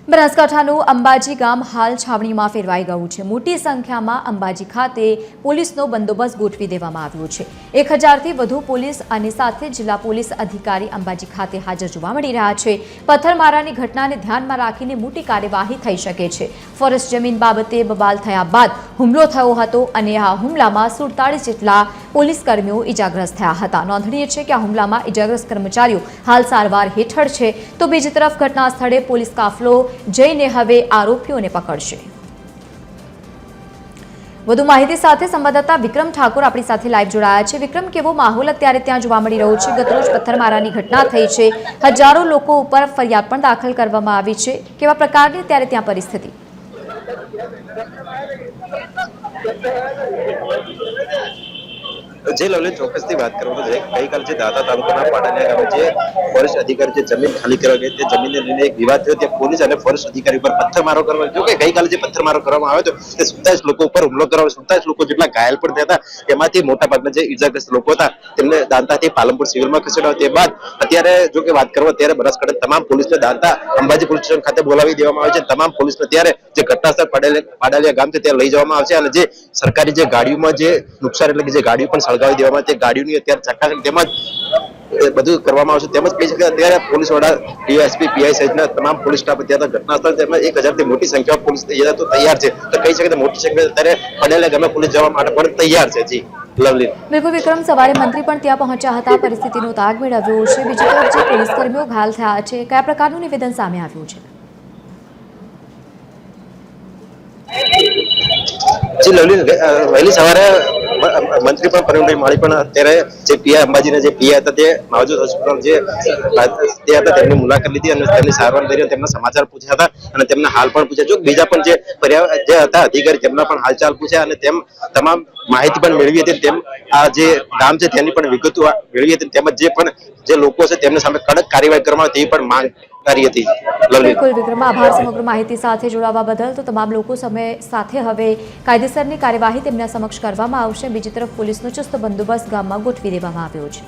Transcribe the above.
બનાસકાંઠાનું અંબાજી ગામ હાલ છાવણીમાં ફેરવાઈ ગયું છે। મોટી સંખ્યામાં અંબાજી ખાતે પોલીસનો બંદોબસ્ત ગોઠવી દેવામાં આવ્યો છે। 1000થી વધુ પોલીસ અને સાથે જિલ્લા પોલીસ અધિકારી અંબાજી ખાતે હાજર જોવા મળી રહ્યા છે। પથ્થરમારાની ઘટનાને ધ્યાનમાં રાખીને મોટી કાર્યવાહી થઈ શકે છે। ફોરેસ્ટ જમીન બાબતે બબાલ થયા બાદ હુમલો થયો હતો અને આ હુમલામાં 47 જેટલા પોલીસ કર્મીઓ ઇજાગ્રસ્ત થયા હતા। નોંધનીય છે કે આ હુમલામાં ઇજાગ્રસ્ત કર્મચારીઓ હાલ સારવાર હેઠળ છે, તો બીજી તરફ ઘટના સ્થળે પોલીસ કાફલો જઈને હવે આરોપીઓને પકડશે। વધુ માહિતી સાથે સંવાદદાતા વિક્રમ ઠાકોર આપણી સાથે લાઈવ જોડાયા છે। વિક્રમ, કેવો માહોલ અત્યારે ત્યાં જોવા મળી રહ્યો છે? ગતરોજ પથ્થરમારાની ઘટના થઈ છે, હજારો લોકો ઉપર ફરિયાદ પણ દાખલ કરવામાં આવી છે। કેવા પ્રકારની અત્યારે ત્યાં પરિસ્થિતિ? જે લવલી ચોક્કસથી વાત કરવામાં છે, ગઈકાલે જે દાતા તાલુકાના પાડાલિયા ગામે જે ફોરેસ્ટ અધિકારી જે જમીન ખાલી કરવા ગઈ તે જમીનને લઈને એક વિવાદ થયો। ત્યાં પોલીસ અને ફોરેસ્ટ અધિકારી ઉપર પથ્થરમારો કરવામાં આવ્યો। કે ગઈકાલે જે પથ્થરમારો કરવામાં આવ્યો હતો તે 47 લોકો ઉપર હુમલો કરવામાં 47 લોકો જેટલા ઘાયલ પણ થયા હતા। તેમાંથી મોટા ભાગના જે ઇજાગ્રસ્ત લોકો હતા તેમને દાંતાથી પાલનપુર સિવિલમાં ખસેડ્યા। તે બાદ અત્યારે જો કે વાત કરવા ત્યારે બનાસકાંઠા તમામ પોલીસને દાંતા અંબાજી પોલીસ સ્ટેશન ખાતે બોલાવી દેવામાં આવે છે। તમામ પોલીસને ત્યારે જે ઘટનાસ્થળ પાડાલિયા ગામ છે ત્યાં લઈ જવામાં આવશે અને જે સરકારી જે ગાડીઓમાં જે નુકસાન એટલે કે જે ગાડીઓ પણ સળગાવી દેવામાં તે ગાડીઓની અત્યારે ચકાસણી તેમજ બધું કરવામાં આવશે। તેમજ કહી શકાય અત્યારે પોલીસ વડા ડીએસપી પીઆઈ સહિતના તમામ પોલીસ સ્ટાફ અત્યારે ઘટનાસ્થળ તેમજ 1000થી મોટી સંખ્યામાં પોલીસ તૈયાર છે। તો કહી શકાય મોટી સંખ્યા અત્યારે પાડાલિયા ગામે પોલીસ જવા માટે પણ તૈયાર છે। જી લવલી, બિલકુલ વિક્રમ, સવારે મંત્રી પણ ત્યાં પહોંચ્યા હતા, પરિસ્થિતિનો તાગ મેળવ્યો છે। બીજી તરફ જે પોલીસ કર્મીઓ ઘાયલ થયા છે, કયા પ્રકારનું નિવેદન સામે આવ્યું છે? જી લવલી, વહેલી સવારે મંત્રી પણ પ્રવીણભાઈ માળી પણ અત્યારે જે પીઆઈ અંબાજીના જે પીઆઈ હતા તે માવજત હોસ્પિટલ જે તે હતા તેમની મુલાકાત લીધી અને તેમની સારવાર કરી, તેમના સમાચાર પૂછ્યા હતા અને તેમના હાલ પણ પૂછ્યા। જો બીજા પણ જે હતા અધિકારી તેમના પણ હાલચાલ પૂછ્યા અને તેમ તમામ માહિતી પણ મેળવી હતી। તેમ આ જે ગામ છે તેની પણ વિગતો મેળવી હતી, તેમજ જે પણ જે લોકો છે તેમની સામે કડક કાર્યવાહી કરવામાં આવે તેવી પણ માંગ કરી હતી। બિલકુલ વિક્રમ, આભાર સમગ્ર માહિતી સાથે જોડાવા બદલ। તો તમામ લોકો સાથે હવે કાયદેસરની કાર્યવાહી તેમના સમક્ષ કરવામાં આવશે। બીજી તરફ પોલીસનો ચુસ્ત બંદોબસ્ત ગામમાં ગોઠવી દેવામાં આવ્યો છે।